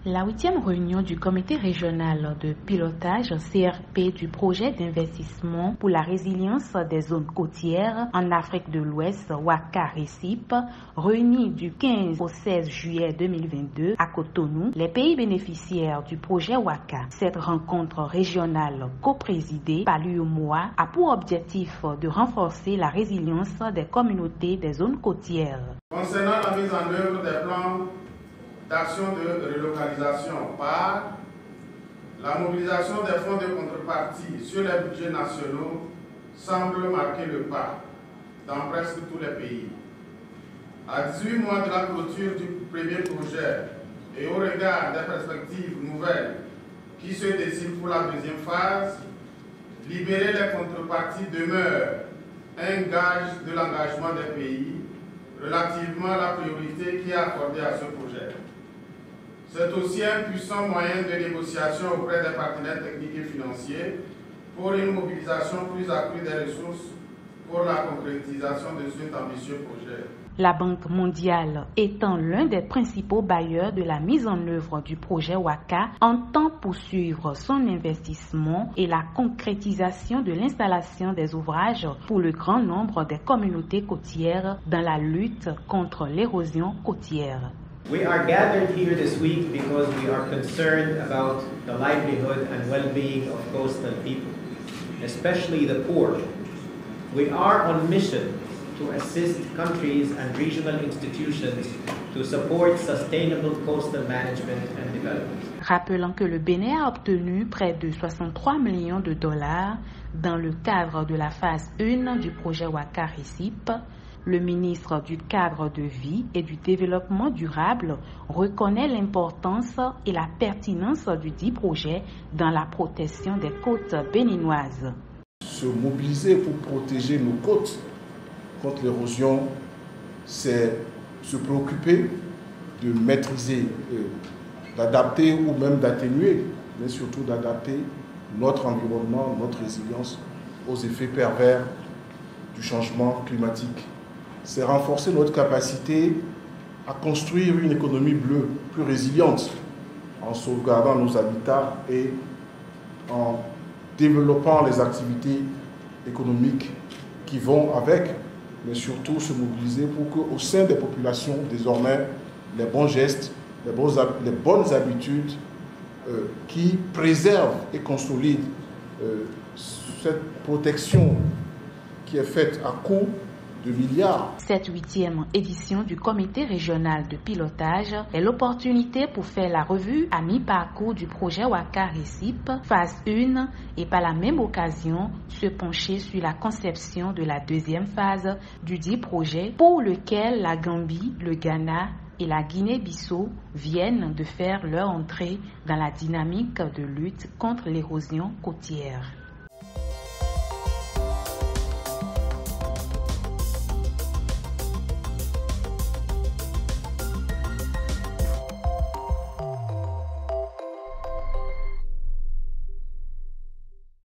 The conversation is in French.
La 8e réunion du comité régional de pilotage CRP du projet d'investissement pour la résilience des zones côtières en Afrique de l'Ouest, Ouaka-RECIP, réunie du 15 au 16 juillet 2022 à Cotonou, les pays bénéficiaires du projet Ouaka. Cette rencontre régionale coprésidée par l'UEMOA a pour objectif de renforcer la résilience des communautés des zones côtières. Concernant la mise en œuvre des plans d'action de relocalisation par la mobilisation des fonds de contrepartie sur les budgets nationaux semble marquer le pas dans presque tous les pays. À 18 mois de la clôture du premier projet et au regard des perspectives nouvelles qui se dessinent pour la deuxième phase, libérer les contreparties demeure un gage de l'engagement des pays relativement à la priorité qui est accordée à ce projet. C'est aussi un puissant moyen de négociation auprès des partenaires techniques et financiers pour une mobilisation plus accrue des ressources pour la concrétisation de cet ambitieux projet. La Banque mondiale, étant l'un des principaux bailleurs de la mise en œuvre du projet Ouaka, entend poursuivre son investissement et la concrétisation de l'installation des ouvrages pour le grand nombre des communautés côtières dans la lutte contre l'érosion côtière. We are gathered here this week because we are concerned about the livelihood and well-being of coastal people, especially the poor. We are on mission to assist countries and regional institutions to support sustainable coastal management and development. Rappelant que le Bénin a obtenu près de 63 millions de dollars dans le cadre de la phase 1 du projet Ouaka-RECIP, le ministre du Cadre de vie et du Développement durable reconnaît l'importance et la pertinence du dit projet dans la protection des côtes béninoises. Se mobiliser pour protéger nos côtes contre l'érosion, c'est se préoccuper de maîtriser, d'adapter ou même d'atténuer, mais surtout d'adapter notre environnement, notre résilience aux effets pervers du changement climatique. C'est renforcer notre capacité à construire une économie bleue plus résiliente en sauvegardant nos habitats et en développant les activités économiques qui vont avec, mais surtout se mobiliser pour qu'au sein des populations, désormais, les bons gestes, les bonnes habitudes qui préservent et consolident cette protection qui est faite à coût de milliards. Cette 8e édition du comité régional de pilotage est l'opportunité pour faire la revue à mi-parcours du projet Ouaka-RECIP, phase 1, et par la même occasion se pencher sur la conception de la deuxième phase du dit projet pour lequel la Gambie, le Ghana et la Guinée-Bissau viennent de faire leur entrée dans la dynamique de lutte contre l'érosion côtière.